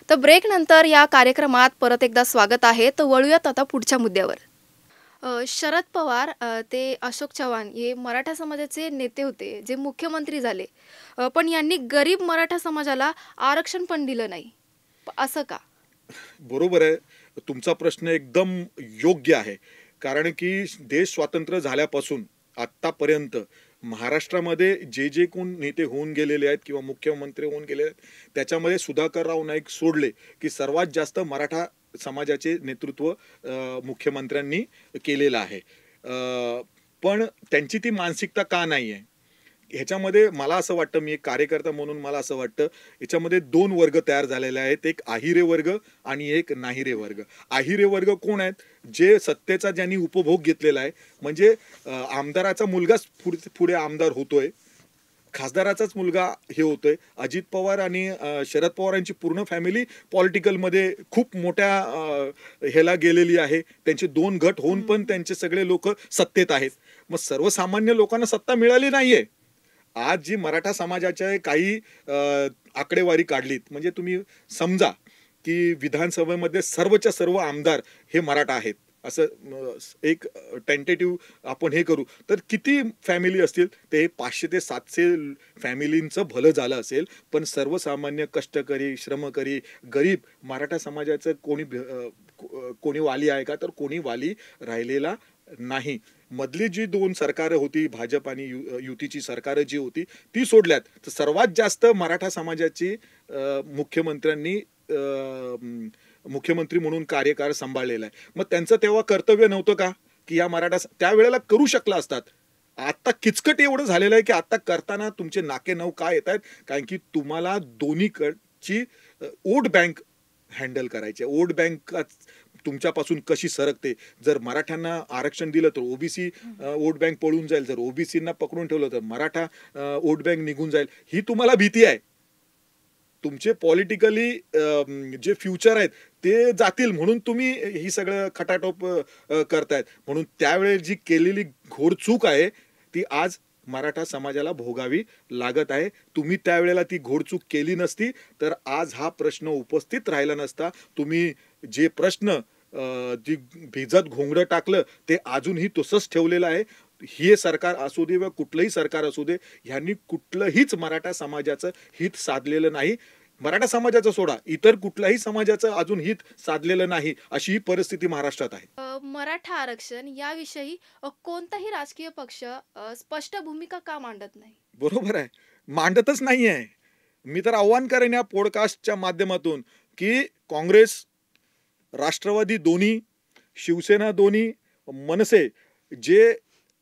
[SPEAKER 1] तर ब्रेक नंतर या कार्यक्रमात परत एकदा स्वागत आहे. तर वळूयात आता पुढच्या मुद्द्यावर. शरद पवार ते अशोक चव्हाण हे मराठा समाजाचे नेते होते, जे मुख्यमंत्री झाले. पण यांनी गरीब मराठा समाजाला आरक्षण पण दिलं नाही. असं का?
[SPEAKER 2] बरोबर आहे. तुमचा प्रश्न एकदम योग्य आहे. कारण की देश स्वातंत्र्य झाल्यापासून आत्तापर्यंत महाराष्ट्रामध्ये जे कोण नेते होऊन गेलेले आहेत किंवा मुख्यमंत्री होऊन गेलेले आहेत, त्याच्यामध्ये सुधाकरराव नाईक सोडले की सर्वात जास्त मराठा समाजाचे नेतृत्व मुख्यमंत्र्यांनी केलेलं आहे. पण त्यांची ती मानसिकता का नाही आहे? ह्याच्यामध्ये मला असं वाटतं, मी एक कार्यकर्ता म्हणून मला असं वाटतं, याच्यामध्ये दोन वर्ग तयार झालेले आहेत. एक आहिरे वर्ग आणि एक नाहिरे वर्ग. आहिरे वर्ग कोण आहेत? जे सत्तेचा ज्यांनी उपभोग घेतलेला आहे. म्हणजे आमदाराचा मुलगाच पुढे आमदार होतोय, खासदाराचाच मुलगा हे होतोय. अजित पवार आणि शरद पवारांची पूर्ण फॅमिली पॉलिटिकलमध्ये खूप मोठ्या ह्याला गेलेली आहे. त्यांचे दोन गट होऊन पण त्यांचे सगळे लोक सत्तेत आहेत. मग सर्वसामान्य लोकांना सत्ता मिळाली नाहीये. आज जी मराठा समाजाच्या काही आकडेवारी काढलीत, म्हणजे तुम्ही समजा की विधानसभेमध्ये सर्वच्या सर्व आमदार हे मराठा आहेत. असं एक टेंटेटिव्ह आपण हे करू तर किती फॅमिली असतील ते 500 ते 700 फॅमिलींचं भलं झालं असेल. पण सर्वसामान्य कष्टकरी, श्रमकरी, गरीब मराठा समाजाचं कोणी वाली आहे का? तर कोणी वाली राहिलेला नाही. मधली जी 2 सरकारं होती, भाजप आणि युतीची सरकारं जी होती, ती सोडल्यात. तर सर्वात जास्त मराठा समाजाची मुख्यमंत्र्यांनी मुख्यमंत्री म्हणून कार्यकाळ सांभाळलेला आहे. मग त्यांचं तेव्हा कर्तव्य नव्हतं का? की या त्यावेळेला करू शकला असतात. आता किचकट एवढं झालेलं आहे, की आता करताना तुमचे नाके नऊ का येतायत? कारण की तुम्हाला दोन्हीकडची वोट बँक हँडल करायची आहे. वोट बँक तुमच्यापासून कशी सरकते. जर मराठ्यांना आरक्षण दिलं तर ओबीसी वोट बँक पळून जाईल. जर ओबीसींना पकडून ठेवलं तर मराठा वोट बँक निघून जाईल. ही तुम्हाला भीती आहे. तुमचे पॉलिटिकली जे फ्युचर आहेत ते जातील म्हणून तुम्ही ही सगळं खटाटोप करतायत. म्हणून त्यावेळेस जी केलेली घोर चूक आहे ती आज मराठा समाजाला भोगावी लागत आहे. तुम्ही त्यावेळेला ती घोडचूक केली नसती तर आज हा प्रश्न उपस्थित राहिला नसता. तुम्ही जे प्रश्न जी भिजत घोंगडं टाकलं ते अजूनही तसंच ठेवलेलं आहे. हे सरकार असू दे व कुठलंही सरकार असू दे, ह्यांनी कुठलंहीच मराठा समाजाचं हित साधलेलं नाही. मराठा समाजाचं सोडा, इतर कुठल्याही समाजाचं अजून हित साधलेलं नाही, अशी ही परिस्थिती महाराष्ट्रात आहे.
[SPEAKER 1] मराठा आरक्षण याविषयी कोणताही राजकीय पक्ष स्पष्ट भूमिका का मांडत नाही?
[SPEAKER 2] बरोबर आहे. मांडतच नाही आहे. मी तर आव्हान करेन या पॉडकास्टच्या माध्यमातून, की काँग्रेस, राष्ट्रवादी दोन्ही, शिवसेना दोन्ही, मनसे जे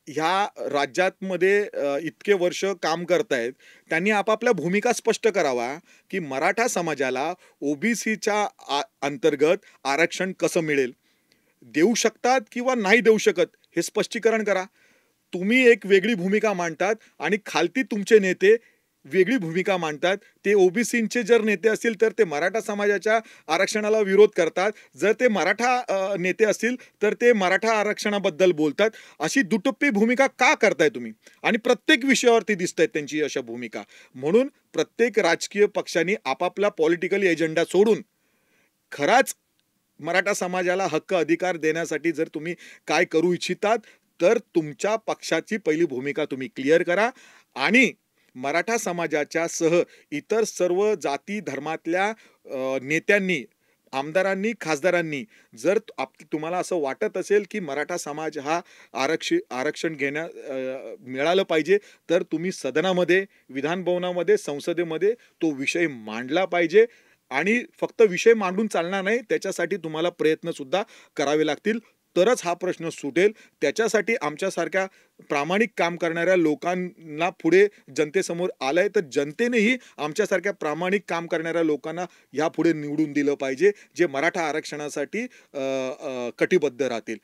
[SPEAKER 2] ह्या राज्यामध्ये इतके वर्ष काम करतायत, त्यांनी आपापल्या भूमिका स्पष्ट करावा, की मराठा समाजाला ओबीसीच्या अंतर्गत आरक्षण कसं मिळेल? देऊ शकतात किंवा नाही देऊ शकत हे स्पष्टीकरण करा. तुम्ही एक वेगळी भूमिका मांडतात आणि खालती तुमचे नेते वेगळी भूमिका मांडतात. ते ओबीसींचे जर नेते असतील तर ते मराठा समाजाच्या आरक्षणाला विरोध करतात. जर ते मराठा नेते असतील तर ते मराठा आरक्षणाबद्दल बोलतात. अशी दुटप्पी भूमिका का करताय तुम्ही? आणि प्रत्येक विषयावरती दिसतायत त्यांची अशा भूमिका. म्हणून प्रत्येक राजकीय पक्षांनी आपापला पॉलिटिकल एजेंडा सोडून खराच मराठा समाजाला हक्क अधिकार देण्यासाठी जर तुम्ही काय करू इच्छितात तर तुमच्या पक्षाची पहिली भूमिका तुम्ही क्लिअर करा आणि मराठा समाजाच्या सह इतर सर्व जाती धर्मातल्या नेत्यांनी, आमदारांनी, खासदारांनी जर तुम्हाला असं वाटत असेल की मराठा समाज हा आरक्षण मिळालं पाहिजे तर तुम्ही सदनामध्ये, विधानभवनामध्ये, संसदेमध्ये तो विषय मांडला पाहिजे. आणि फक्त विषय मांडून चालणार नाही, त्याच्यासाठी तुम्हाला प्रयत्न सुद्धा करावे लागतील. तरच हा प्रश्न सुटेल. त्याच्यासाठी आमच्यासारख्या प्रामाणिक काम करणाऱ्या लोकांना पुढे जनतेसमोर आलंय, तर जनतेनेही आमच्यासारख्या प्रामाणिक काम करणाऱ्या लोकांना यापुढे निवडून दिलं पाहिजे, जे मराठा आरक्षणासाठी कटिबद्ध राहतील.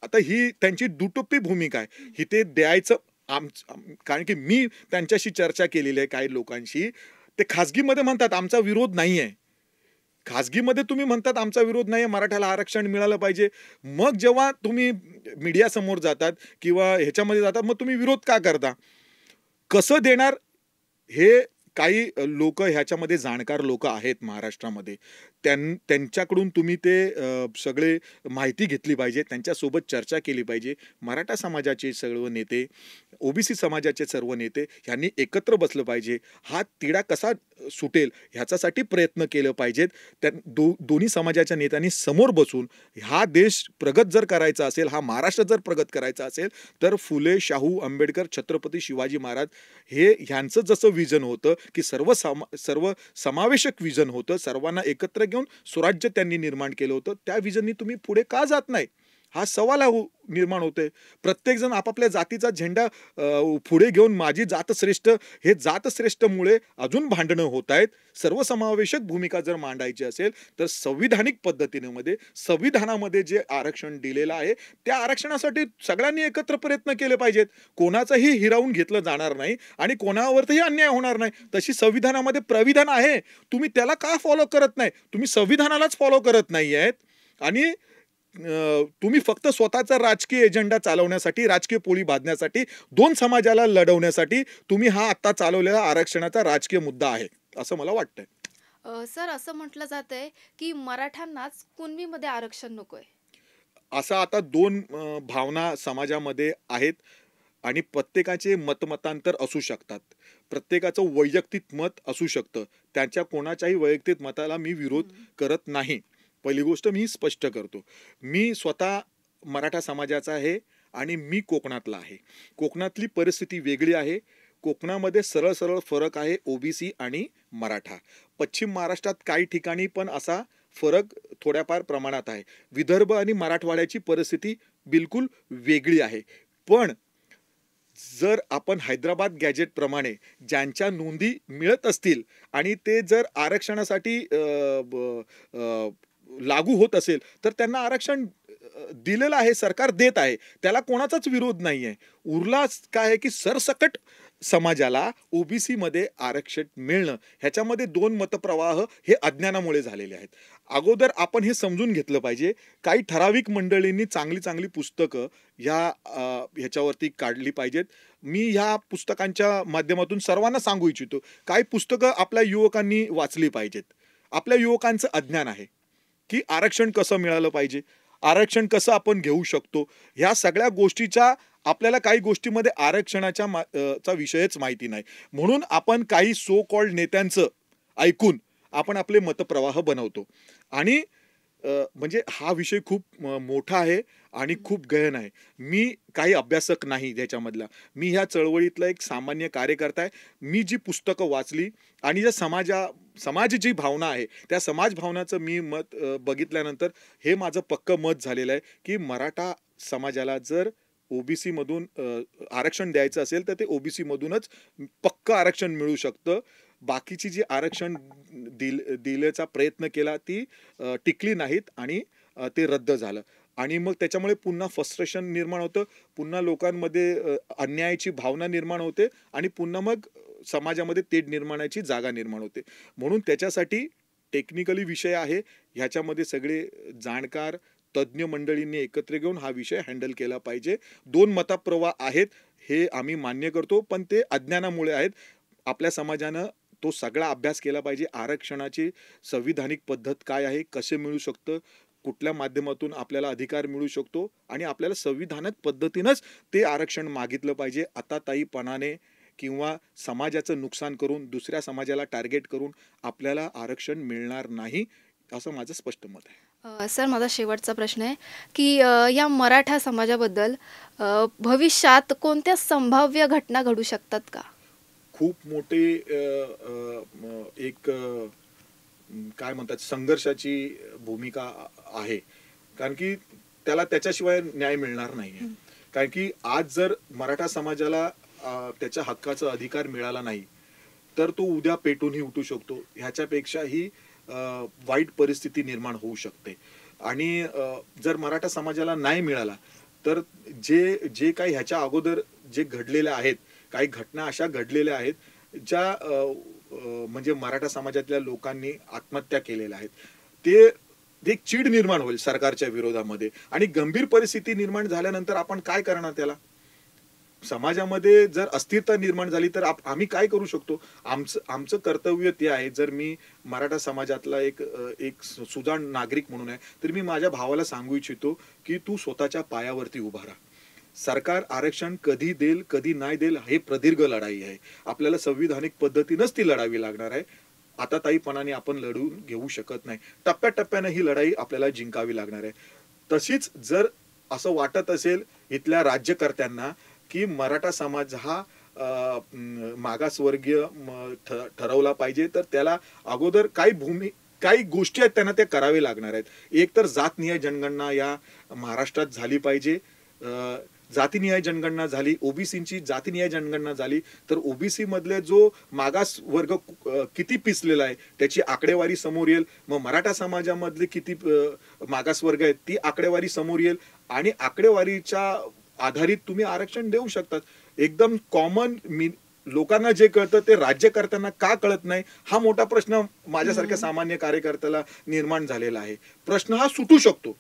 [SPEAKER 2] आता ही त्यांची दुटप्पी भूमिका आहे. ही ते द्यायचं कारण की मी त्यांच्याशी चर्चा केलेली आहे काही लोकांशी. ते खाजगीमध्ये म्हणतात आमचा विरोध नाही आहे. खाजगीमध्ये तुम्ही म्हणतात आमचा विरोध नाही, मराठ्याला आरक्षण मिळालं पाहिजे. मग जेव्हा तुम्ही मीडिया समोर जातात किंवा ह्याच्यामध्ये जातात, मग तुम्ही विरोध का करता? कसं देणार? हे काही लोक ह्याच्यामध्ये जाणकार लोक आहेत महाराष्ट्रामध्ये. त्यांच्याकडून तुम्ही ते सगळे माहिती घेतली पाहिजे, त्यांच्यासोबत चर्चा केली पाहिजे. मराठा समाजाचे सर्व नेते, ओबीसी समाजाचे सर्व नेते ह्यांनी एकत्र बसलं पाहिजे. हा तिढा कसा सुटेल ह्याच्यासाठी प्रयत्न केले पाहिजेत. दोन्ही समाजाच्या नेत्यांनी समोर बसून हा देश प्रगत जर करायचा असेल, हा महाराष्ट्र जर प्रगत करायचा असेल, तर फुले, शाहू, आंबेडकर, छत्रपती शिवाजी महाराज हे ह्यांचं जसं विजन होतं की सर्व समावेशक विजन होतं, सर्वांना एकत्र घेऊन स्वराज्य त्यांनी निर्माण केलं होतं, त्या विजननी तुम्ही पुढे का जात नाही? हा सवाल निर्माण होतोय. प्रत्येकजण आपापल्या जातीचा झेंडा पुढे घेऊन माझी जात श्रेष्ठ, हे जात श्रेष्ठमुळे अजून भांडणं होत आहेत. सर्वसमावेशक भूमिका जर मांडायची असेल तर संविधानिक पद्धतीने संविधानामध्ये जे आरक्षण दिलेलं आहे त्या आरक्षणासाठी सगळ्यांनी एकत्र प्रयत्न केले पाहिजेत. कोणाचंही हिरावून घेतलं जाणार नाही आणि कोणावरही अन्याय होणार नाही. तशी संविधानामध्ये प्राविधान आहे. तुम्ही त्याला का फॉलो करत नाही? तुम्ही संविधानालाच फॉलो करत नाही आहेत आणि तुम्ही फक्त स्वतःचा राजकीय एजेंडा चालवण्यासाठी, राजकीय पोळी भाजण्यासाठी, दोन समाजाला लढवण्यासाठी तुम्ही हा आता चालवलेला आरक्षणाचा राजकीय मुद्दा आहे असं मला वाटतंय.
[SPEAKER 1] सर, असं म्हटलं जातंय की मराठ्यांनाच कुणबीमध्ये आरक्षण नकोय.
[SPEAKER 2] असा आता दोन भावना समाजामध्ये आहेत आणि प्रत्येकाचे मतमतांतर असू शकतात. प्रत्येकाचं वैयक्तिक मत असू शकतं. त्याच्या कोणाच्याही वैयक्तिक मताला मी विरोध
[SPEAKER 1] हं.
[SPEAKER 2] करत नाही. पहिली गोष्ट मी स्पष्ट करतो. मी स्वतः मराठा समाजाचा आहे आणि मी कोकणातला आहे. कोकणातली परिस्थिती वेगळी आहे. कोकणामध्ये सरळ-सरळ फरक आहे ओबीसी आणि मराठा. पश्चिम महाराष्ट्रात काही ठिकाणी पण असा फरक थोड्याफार प्रमाणात आहे. विदर्भ आणि मराठवाड्याची परिस्थिती बिलकुल वेगळी आहे. पण जर आपण हैदराबाद गॅजेटप्रमाणे ज्यांच्या नोंदी मिळत असतील आणि ते जर आरक्षणासाठी लागू होत असेल, तर त्यांना आरक्षण दिलेलं आहे, सरकार देत आहे. त्याला कोणाचाच विरोध नाही आहे. उरलाच काय आहे, की सरसकट समाजाला ओबीसीमध्ये आरक्षण मिळणं, ह्याच्यामध्ये 2 मतप्रवाह हे अज्ञानामुळे झालेले आहेत. अगोदर आपण हे समजून घेतलं पाहिजे, काही ठराविक मंडळींनी चांगली पुस्तकं ह्याच्यावरती काढली पाहिजेत. मी ह्या पुस्तकांच्या माध्यमातून सर्वांना सांगू इच्छितो, काही पुस्तकं आपल्या युवकांनी वाचली पाहिजेत. आपल्या युवकांचं अज्ञान आहे, की आरक्षण कसं मिळालं पाहिजे, आरक्षण कसं आपण घेऊ शकतो, ह्या सगळ्या गोष्टीच्या आपल्याला काही गोष्टीमध्ये आरक्षणाच्या चा विषयच माहिती नाही. म्हणून आपण काही सो कॉल्ड नेत्यांचं ऐकून आपण आपले मतप्रवाह बनवतो आणि म्हणजे हा विषय खूप मोठा आहे आणि खूप गहन आहे. मी काही अभ्यासक नाही त्याच्यामधला. मी ह्या चळवळीतला एक सामान्य कार्यकर्ता आहे. मी जी पुस्तकं वाचली आणि ज्या समाज जी भावना आहे, त्या समाज भावनाचं मी मत बघितल्यानंतर हे माझं पक्कं मत झालेलं आहे, की मराठा समाजाला जर ओबीसी मधून आरक्षण द्यायचं असेल, तर ते ओबीसी मधूनच पक्कं आरक्षण मिळू शकतं. बाकीची जी आरक्षण दिल्याचा प्रयत्न केला ती टिकली नाहीत आणि ते रद्द झालं. आणि मग त्याच्यामुळे पुन्हा फ्रस्ट्रेशन निर्माण होतं. पुन्हा लोकांमध्ये अन्यायाची भावना निर्माण होते आणि पुन्हा मग समाजामध्ये तेढ निर्माणाची जागा निर्माण होते. म्हणून त्याच्यासाठी टेक्निकली विषय आहे. ह्याच्यामध्ये सगळे जाणकार तज्ञ मंडळींनी एकत्र घेऊन हा विषय हँडल केला पाहिजे. 2 मतप्रवाह आहेत हे आम्ही मान्य करतो, पण ते अज्ञानामुळे आहेत. आपल्या समाजानं तो सगळा अभ्यास केला पाहिजे. आरक्षणाची संविधानिक पद्धत काय आहे, कसे मिळू शकतं, कुठल्या माध्यमातून आपल्याला अधिकार मिळू शकतो आणि आपल्याला संविधानिक पद्धतीनंच ते आरक्षण मागितलं पाहिजे. आतातायीपणाने किंवा समाजाचं नुकसान करून दुसऱ्या समाजाला टार्गेट करून आपल्याला आरक्षण मिळणार नाही, असं माझं स्पष्ट मत आहे.
[SPEAKER 1] सर माझा शेवटचा प्रश्न आहे, की या मराठा समाजाबद्दल भविष्यात कोणत्या संभाव्य घटना घडू शकतात का?
[SPEAKER 2] खूप मोठे एक काय म्हणतात संघर्षाची भूमिका आहे. कारण की त्याला त्याच्याशिवाय न्याय मिळणार नाहीये. कारण की आज जर मराठा समाजाला त्याच्या हक्काचा अधिकार मिळाला नाही, तर तो उद्या पेटूनही उठू शकतो. ह्याच्यापेक्षाही वाईट परिस्थिती निर्माण होऊ शकते. आणि जर मराठा समाजाला नाही मिळाला, तर जे जे काही ह्याच्या अगोदर जे घडलेल्या आहेत, काही घटना अशा घडलेल्या आहेत, ज्या म्हणजे मराठा समाजातल्या लोकांनी आत्महत्या केलेल्या आहेत. ते एक चीड निर्माण होईल सरकारच्या विरोधामध्ये आणि गंभीर परिस्थिती निर्माण झाल्यानंतर आपण काय करणार त्याला? समाजामध्ये जर अस्थिरता निर्माण झाली तर आम्ही काय करू शकतो? आमचं कर्तव्य ते आहे. जर मी मराठा समाजातला एक सुजाण नागरिक म्हणून आहे, तर मी माझ्या भावाला सांगू इच्छितो, की तू स्वतःच्या पायावरती उभा राहा. सरकार आरक्षण कधी देईल, कधी नाही देईल, हे प्रदीर्घ लढाई आहे. आपल्याला संविधानिक पद्धतीनंच ती लढावी लागणार आहे. आतातायीपणाने आपण लढून घेऊ शकत नाही. टप्प्याटप्प्यानं ही लढाई आपल्याला जिंकावी लागणार आहे. तशीच जर असं वाटत असेल इथल्या राज्यकर्त्यांना, की मराठा समाज हा मागासवर्गीय ठरवला पाहिजे, तर त्याला अगोदर काही गोष्टी आहेत त्यांना ते करावे लागणार आहेत. एक तर जातनिहाय जनगणना या महाराष्ट्रात झाली पाहिजे. जातीनिहाय जनगणना झाली, ओबीसीची जातीनिहाय जनगणना झाली, तर ओबीसी मधले जो मागास वर्ग किती पिसलेला आहे त्याची आकडेवारी समोर येईल. मग मराठा समाजामधले किती मागास वर्ग आहेत ती आकडेवारी समोर येईल आणि आकडेवारीच्या आधारित तुम्ही आरक्षण देऊ शकतात. एकदम कॉमन लोकांना जे कळतं ते राज्यकर्त्यांना का कळत नाही, हा मोठा प्रश्न माझ्यासारख्या सामान्य कार्यकर्त्याला निर्माण झालेला आहे. प्रश्न हा सुटू शकतो,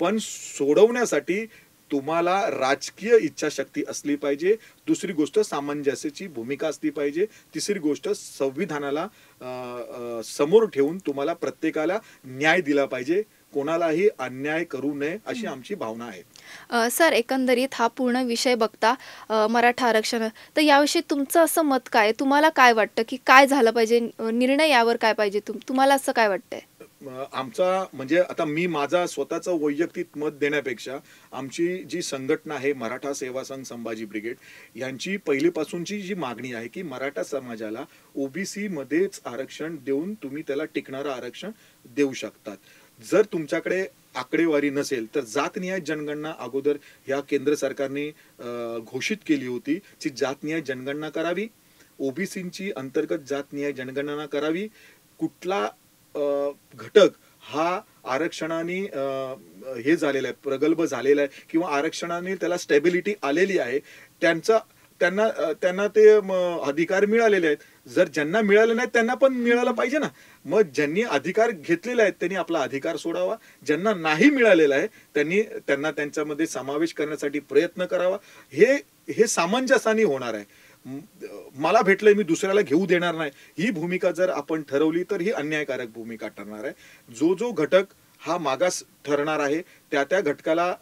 [SPEAKER 2] पण सोडवण्यासाठी तुम्हाला राजकीय इच्छाशक्ती असली पाहिजे. दुसरी गोष्ट सामंजस्याची भूमिका असली पाहिजे. तिसरी गोष्ट संविधानाला समोर ठेवून तुम्हाला प्रत्येकाला न्याय दिला पाहिजे. कोणालाही अन्याय करू नये अशी आमची भावना आहे.
[SPEAKER 1] सर, एकंदरीत हा पूर्ण विषय बघता मराठा आरक्षण, तर याविषयी तुमचं असं मत काय आहे? तुम्हाला काय वाटतं की काय झालं पाहिजे? निर्णय यावर काय पाहिजे? तुम्हाला असं काय वाटतंय?
[SPEAKER 2] आमचा म्हणजे आता मी माझा स्वतःचं वैयक्तिक मत देण्यापेक्षा आमची जी संघटना आहे मराठा सेवा संघ संभाजी ब्रिगेड यांची पहिलीपासूनची जी मागणी आहे की मराठा समाजाला ओबीसी मध्येच आरक्षण देऊन तुम्ही त्याला टिकणारं आरक्षण देऊ शकतात. जर तुमच्याकडे आकडेवारी नसेल तर जातनिहाय जनगणना अगोदर ह्या केंद्र सरकारने घोषित केली होती की जातनिहाय जनगणना करावी, ओबीसीची अंतर्गत जातनिहाय जनगणना करावी. कुठला घटक हा आरक्षणाने हे झालेला आहे, प्रगल्भ झालेला आहे किंवा आरक्षणाने त्याला स्टॅबिलिटी आलेली आहे, त्यांना ते अधिकार मिळालेले आहेत. जर ज्यांना मिळाले नाहीत त्यांना पण मिळालं पाहिजे ना. मग ज्यांनी अधिकार घेतलेले आहेत त्यांनी आपला अधिकार सोडावा, ज्यांना नाही मिळालेला आहे त्यांना त्यांच्यामध्ये समावेश करण्यासाठी प्रयत्न करावा. हे सामंजस्याने होणार आहे. मला भेटलंय मी दुसऱ्याला घेऊ देणार नाही ही भूमिका जर आपण ठरवली तर ही अन्यायकारक भूमिका ठरणार आहे. जो घटक हा मागास ठरणार आहे त्या घटकाला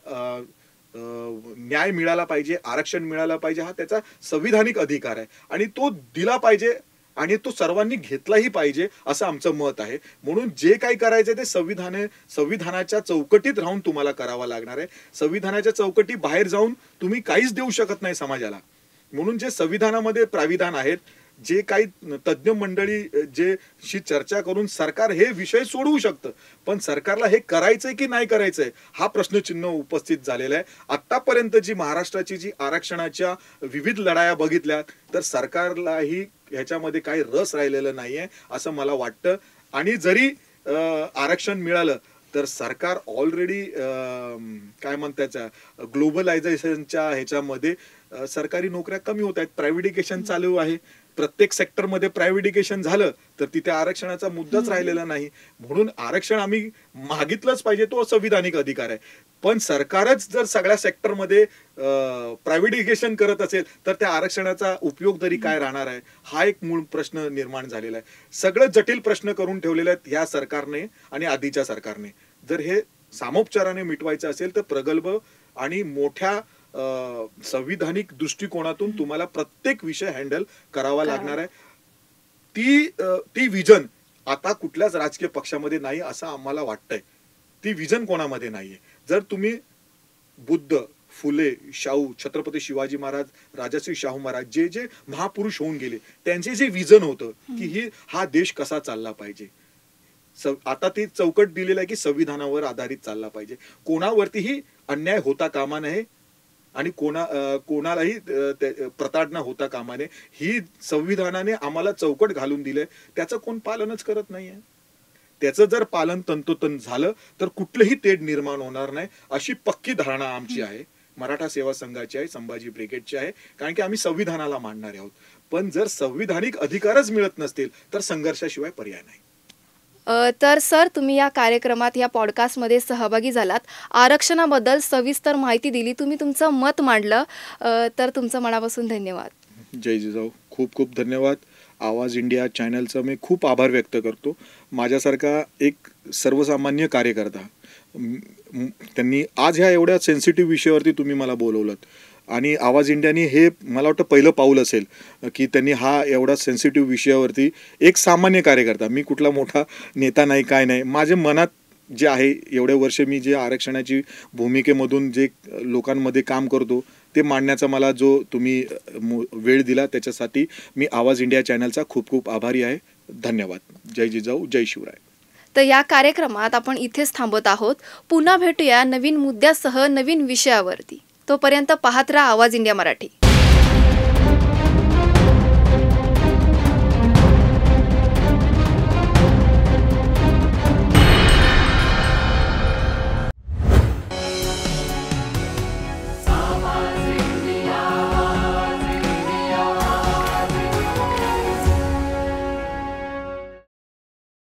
[SPEAKER 2] न्याय मिळाला पाहिजे, आरक्षण मिळालं पाहिजे, हा त्याचा संविधानिक अधिकार आहे आणि तो दिला पाहिजे आणि तो सर्वांनी घेतलाही पाहिजे असं आमचं मत आहे. म्हणून जे काही करायचं ते संविधानाच्या चौकटीत राहून तुम्हाला करावं लागणार आहे. संविधानाच्या चौकटी बाहेर जाऊन तुम्ही काहीच देऊ शकत नाही समाजाला. म्हणून जे संविधानामध्ये प्राविधान आहेत, जे काही तज्ञ मंडळी जे शी चर्चा करून सरकार हे विषय सोडवू शकतं, पण सरकारला हे करायचंय की नाही करायचंय हा प्रश्नचिन्ह उपस्थित झालेला आहे. आतापर्यंत जी महाराष्ट्राची जी आरक्षणाच्या विविध लढाया बघितल्या तर सरकारलाही ह्याच्यामध्ये काही रस राहिलेला नाहीये असं मला वाटतं. आणि जरी आरक्षण मिळालं तर सरकार ऑलरेडी काय म्हणतात ग्लोबलायझेशनच्या ह्याच्यामध्ये सरकारी नोकऱ्या कमी होत आहेत, प्रायव्हेटिकेशन चालू आहे. प्रत्येक सेक्टरमध्ये प्रायव्हेटिकेशन झालं तर तिथे आरक्षणाचा मुद्दाच राहिलेला नाही. म्हणून आरक्षण आम्ही मागितलंच पाहिजे, तो संविधानिक अधिकार आहे. पण सरकारच जर सगळ्या सेक्टरमध्ये प्रायव्हेटिकेशन करत असेल तर त्या आरक्षणाचा उपयोग तरी काय राहणार आहे हा एक मूळ प्रश्न निर्माण झालेला आहे. सगळं जटिल प्रश्न करून ठेवलेले आहेत ह्या सरकारने आणि आधीच्या सरकारने. जर हे सामोपचाराने मिटवायचं असेल तर प्रगल्भ आणि मोठ्या संविधानिक दृष्टिकोनातून तुम्हाला प्रत्येक विषय हँडल करावा लागणार आहे. ती विजन आता कुठल्याच राजकीय पक्षामध्ये नाही असं आम्हाला वाटतंय. ती विजन कोणामध्ये नाहीये. जर तुम्ही बुद्ध, फुले, शाहू, छत्रपती शिवाजी महाराज, राजश्री शाहू महाराज जे महापुरुष होऊन गेले त्यांचे जे विजन होतं की हा देश कसा चालला पाहिजे, आता ती चौकट दिलेली आहे की संविधानावर आधारित चालला पाहिजे, कोणावरतीही अन्याय होता कामा नये आणि कोणालाही प्रताडणा होता कामा नये. ही संविधानाने आम्हाला चौकट घालून दिले, त्याचं कोण पालनच करत नाहीये. त्याचं जर पालन तंतोतंत झालं तर कुठलंही तेढ निर्माण होणार नाही अशी पक्की धारणा आमची आहे, मराठा सेवा संघाची आहे, संभाजी ब्रिगेडची आहे. कारण की आम्ही संविधानाला मानणारे आहोत. पण जर संविधानिक अधिकारच मिळत नसतील तर संघर्षाशिवाय पर्याय नाही.
[SPEAKER 1] तर सर, तुम्ही या कार्यक्रमात या पॉडकास्टमध्ये सहभागी झालात, आरक्षणाबद्दल सविस्तर माहिती दिली, तुम्ही तुमचं मत मांडलं, तर तुमचं मनापासून धन्यवाद.
[SPEAKER 2] जय जिजाऊ. खूप खूप धन्यवाद. आवाज इंडिया चॅनलचा मी खूप आभार व्यक्त करतो. माझ्यासारखा एक सर्वसामान्य कार्यकर्ता त्यांनी आज ह्या एवढ्या सेन्सिटिव्ह विषयावरती तुम्ही मला बोलवलं आणि आवाज इंडियाने हे मला वाटतं पहिलं पाऊल असेल की त्यांनी हा एवढा सेन्सिटिव्ह विषयावरती एक सामान्य कार्यकर्ता, मी कुठला मोठा नेता नाही काय नाही, माझ्या मनात जे आहे एवढे वर्ष मी जे आरक्षणाची भूमिकेमधून जे लोकांमध्ये काम करतो ते मांडण्याचा मला जो तुम्ही वेळ दिला त्याच्यासाठी मी आवाज इंडिया चॅनलचा खूप खूप आभारी आहे. धन्यवाद. जय जिजाऊ, जय शिवराय.
[SPEAKER 1] तर या कार्यक्रमात आपण इथेच थांबत आहोत. पुन्हा भेटूया नवीन मुद्द्यासह नवीन विषयावरती. तोपर्यंत पाहत राहा आवाज इंडिया मराठी.